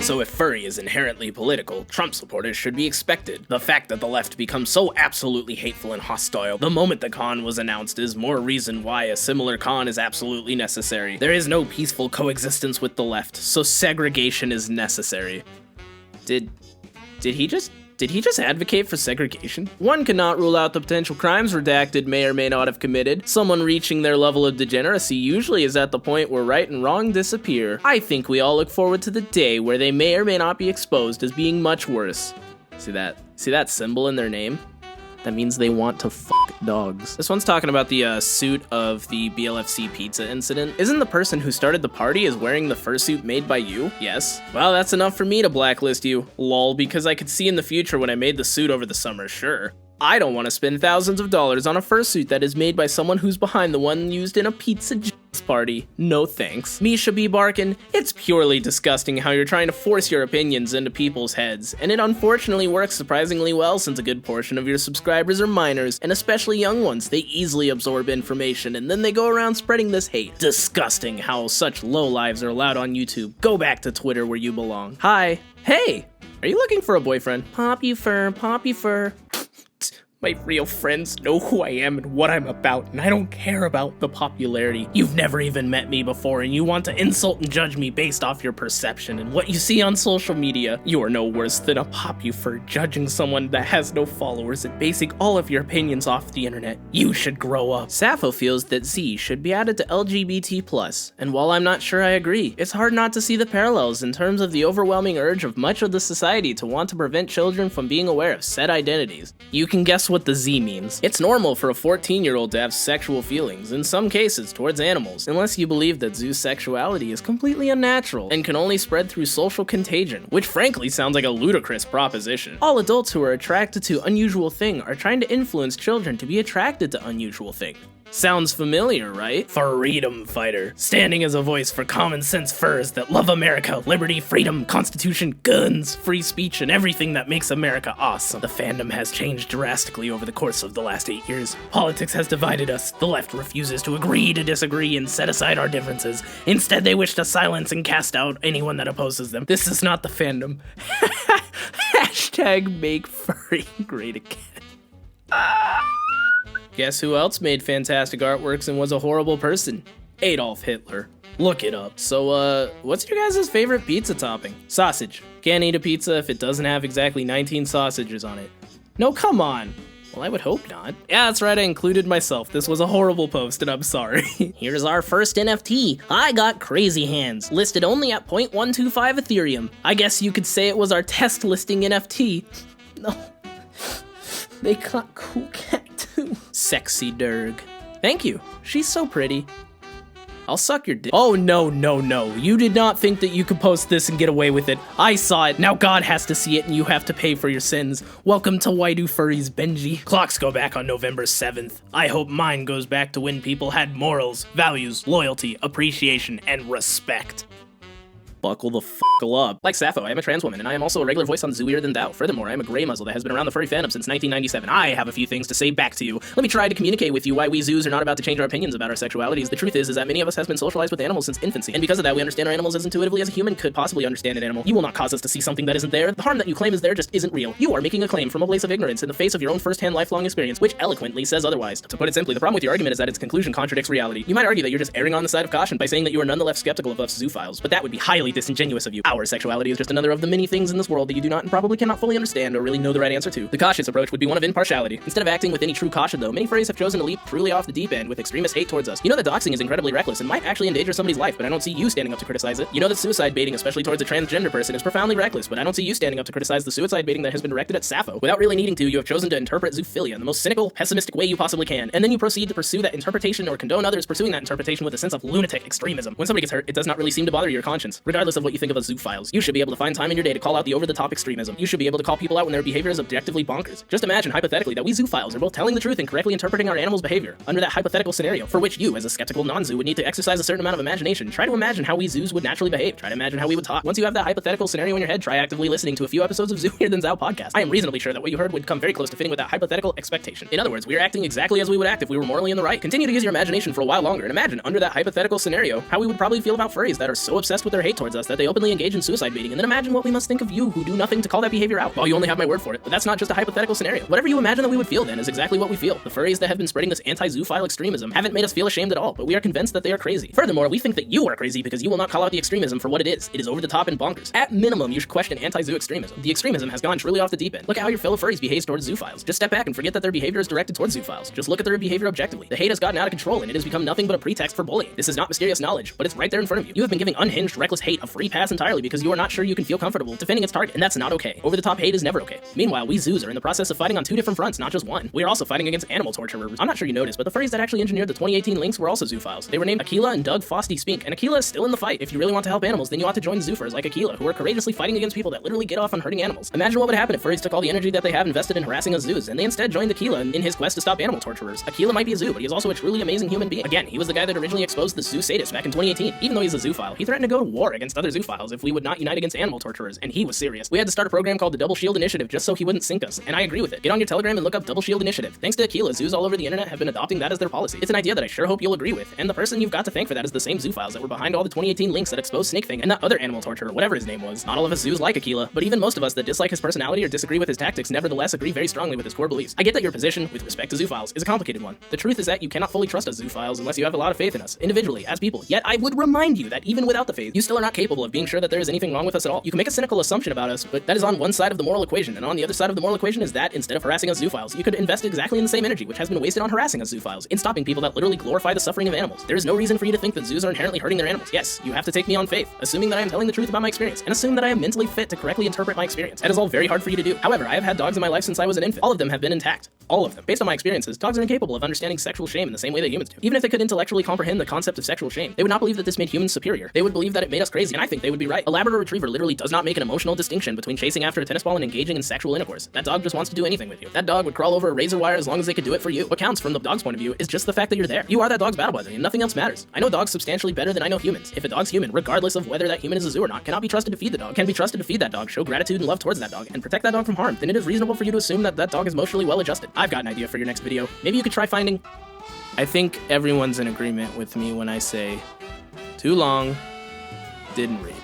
So if furry is inherently political, Trump supporters should be expected. The fact that the left becomes so absolutely hateful and hostile the moment the con was announced is more reason why a similar con is absolutely necessary. There is no peaceful coexistence with the left, so segregation is necessary. Did he just advocate for segregation? One cannot rule out the potential crimes redacted may or may not have committed. Someone reaching their level of degeneracy usually is at the point where right and wrong disappear. I think we all look forward to the day where they may or may not be exposed as being much worse. See that symbol in their name? That means they want to fuck dogs. This one's talking about the suit of the BLFC pizza incident. Isn't the person who started the party is wearing the fursuit made by you? Yes. Well, that's enough for me to blacklist you. Lol, because I could see in the future when I made the suit over the summer, sure. I don't want to spend thousands of dollars on a fursuit that is made by someone who's behind the one used in a pizza party. No thanks. Misha B. Barkin, it's purely disgusting how you're trying to force your opinions into people's heads, and it unfortunately works surprisingly well since a good portion of your subscribers are minors, and especially young ones. They easily absorb information, and then they go around spreading this hate. Disgusting how such lowlives are allowed on YouTube. Go back to Twitter where you belong. Hi. Hey! Are you looking for a boyfriend? Poppy fur, poppy fur. My real friends know who I am and what I'm about, and I don't care about the popularity. You've never even met me before, and you want to insult and judge me based off your perception and what you see on social media. You are no worse than a poppy for judging someone that has no followers and basing all of your opinions off the internet. You should grow up. Sappho feels that Z should be added to LGBT+, and while I'm not sure I agree, it's hard not to see the parallels in terms of the overwhelming urge of much of the society to want to prevent children from being aware of said identities. You can guess what the Z means. It's normal for a 14-year-old to have sexual feelings, in some cases towards animals, unless you believe that zoo's sexuality is completely unnatural and can only spread through social contagion, which frankly sounds like a ludicrous proposition. All adults who are attracted to unusual thing are trying to influence children to be attracted to unusual thing. Sounds familiar, right? Freedom fighter, standing as a voice for common sense furs that love America, liberty, freedom, constitution, guns, free speech, and everything that makes America awesome. The fandom has changed drastically over the course of the last 8 years. Politics has divided us. The left refuses to agree to disagree and set aside our differences. Instead, they wish to silence and cast out anyone that opposes them. This is not the fandom. Hashtag make furry great again. Guess who else made fantastic artworks and was a horrible person? Adolf Hitler. Look it up. So, what's your guys' favorite pizza topping? Sausage. Can't eat a pizza if it doesn't have exactly 19 sausages on it. No, come on. Well, I would hope not. Yeah, that's right, I included myself. This was a horrible post, and I'm sorry. Here's our first NFT. I got crazy hands, listed only at 0.125 Ethereum. I guess you could say it was our test listing NFT. No. They got cool cat too. Sexy Derg. Thank you. She's so pretty. I'll suck your dick. Oh, no. You did not think that you could post this and get away with it. I saw it. Now God has to see it and you have to pay for your sins. Welcome to Why Do Furries, Benji. Clocks go back on November 7th. I hope mine goes back to when people had morals, values, loyalty, appreciation, and respect. Buckle the f*** up. Like Sappho, I am a trans woman, and I am also a regular voice on Zooier Than Thou. Furthermore, I am a gray muzzle that has been around the furry fandom since 1997. I have a few things to say back to you. Let me try to communicate with you why we zoos are not about to change our opinions about our sexualities. The truth is that many of us have been socialized with animals since infancy, and because of that, we understand our animals as intuitively as a human could possibly understand an animal. You will not cause us to see something that isn't there. The harm that you claim is there just isn't real. You are making a claim from a place of ignorance in the face of your own first-hand lifelong experience, which eloquently says otherwise. To put it simply, the problem with your argument is that its conclusion contradicts reality. You might argue that you're just erring on the side of caution by saying that you are nonetheless skeptical of us zoophiles, but that would be highly disingenuous of you. Our sexuality is just another of the many things in this world that you do not and probably cannot fully understand or really know the right answer to. The cautious approach would be one of impartiality. Instead of acting with any true caution, though, many furries have chosen to leap truly off the deep end with extremist hate towards us. You know that doxing is incredibly reckless and might actually endanger somebody's life, but I don't see you standing up to criticize it. You know that suicide baiting, especially towards a transgender person, is profoundly reckless, but I don't see you standing up to criticize the suicide baiting that has been directed at Sappho. Without really needing to, you have chosen to interpret zoophilia in the most cynical, pessimistic way you possibly can, and then you proceed to pursue that interpretation or condone others pursuing that interpretation with a sense of lunatic extremism. When somebody gets hurt, it does not really seem to bother your conscience. Regardless of what you think of us zoophiles, you should be able to find time in your day to call out the over-the-top extremism. You should be able to call people out when their behavior is objectively bonkers. Just imagine, hypothetically, that we zoophiles are both telling the truth and correctly interpreting our animals' behavior. Under that hypothetical scenario, for which you, as a skeptical non-zoo, would need to exercise a certain amount of imagination. Try to imagine how we zoos would naturally behave. Try to imagine how we would talk. Once you have that hypothetical scenario in your head, try actively listening to a few episodes of Zooier Than Thou podcast. I am reasonably sure that what you heard would come very close to fitting with that hypothetical expectation. In other words, we are acting exactly as we would act if we were morally in the right. Continue to use your imagination for a while longer and imagine, under that hypothetical scenario, how we would probably feel about furries that are so obsessed with their hate towards towards us that they openly engage in suicide baiting, and then imagine what we must think of you who do nothing to call that behavior out. Well, you only have my word for it, but that's not just a hypothetical scenario. Whatever you imagine that we would feel then is exactly what we feel. The furries that have been spreading this anti-zoophile extremism haven't made us feel ashamed at all, but we are convinced that they are crazy. Furthermore, we think that you are crazy because you will not call out the extremism for what it is. It is over the top and bonkers. At minimum, you should question anti-zoo extremism. The extremism has gone truly off the deep end. Look at how your fellow furries behaves towards zoophiles. Just step back and forget that their behavior is directed towards zoophiles. Just look at their behavior objectively. The hate has gotten out of control, and it has become nothing but a pretext for bullying. This is not mysterious knowledge, but it's right there in front of you. You have been giving unhinged, reckless hate a free pass entirely because you are not sure you can feel comfortable defending its target, and that's not okay. Over-the-top hate is never okay. Meanwhile, we zoos are in the process of fighting on 2 different fronts, not just one. We are also fighting against animal torturers. I'm not sure you noticed, but the furries that actually engineered the 2018 links were also zoophiles. They were named Aquila and Doug Fosty Spink, and Aquila is still in the fight. If you really want to help animals, then you ought to join zoofers like Aquila, who are courageously fighting against people that literally get off on hurting animals. Imagine what would happen if furries took all the energy that they have invested in harassing us zoos, and they instead joined Aquila in his quest to stop animal torturers. Aquila might be a zoo, but he is also a truly amazing human being. Again, he was the guy that originally exposed the zoo sadists back in 2018. Even though he's a zoophile, he threatened to go to war against other zoophiles if we would not unite against animal torturers, and he was serious. We had to start a program called the Double Shield Initiative just so he wouldn't sink us, and I agree with it. Get on your Telegram and look up Double Shield Initiative. Thanks to Aquila, zoos all over the internet have been adopting that as their policy. It's an idea that I sure hope you'll agree with, and the person you've got to thank for that is the same zoophiles that were behind all the 2018 links that exposed Snake Thing and that other animal torturer, whatever his name was. Not all of us zoos like Aquila, but even most of us that dislike his personality or disagree with his tactics nevertheless agree very strongly with his core beliefs. I get that your position with respect to zoophiles is a complicated one. The truth is that you cannot fully trust us zoophiles unless you have a lot of faith in us, individually, as people. Yet I would remind you that even without the faith, you still are not capable of being sure that there is anything wrong with us at all. You can make a cynical assumption about us, but that is on one side of the moral equation, and on the other side of the moral equation is that instead of harassing us zoophiles, you could invest exactly in the same energy which has been wasted on harassing us zoophiles, in stopping people that literally glorify the suffering of animals. There is no reason for you to think that zoos are inherently hurting their animals. Yes, you have to take me on faith, assuming that I am telling the truth about my experience, and assume that I am mentally fit to correctly interpret my experience. That is all very hard for you to do. However, I have had dogs in my life since I was an infant. All of them have been intact. All of them. Based on my experiences, dogs are incapable of understanding sexual shame in the same way that humans do. Even if they could intellectually comprehend the concept of sexual shame, they would not believe that this made humans superior. They would believe that it made us crazy, and I think they would be right. A Labrador Retriever literally does not make an emotional distinction between chasing after a tennis ball and engaging in sexual intercourse. That dog just wants to do anything with you. That dog would crawl over a razor wire as long as they could do it for you. What counts from the dog's point of view is just the fact that you're there. You are that dog's battle buddy, and nothing else matters. I know dogs substantially better than I know humans. If a dog's human, regardless of whether that human is a zoo or not, cannot be trusted to feed the dog, can be trusted to feed that dog, show gratitude and love towards that dog, and protect that dog from harm, then it is reasonable for you to assume that that dog is emotionally well adjusted. I've got an idea for your next video. Maybe you could try finding... I think everyone's in agreement with me when I say, too long, didn't read.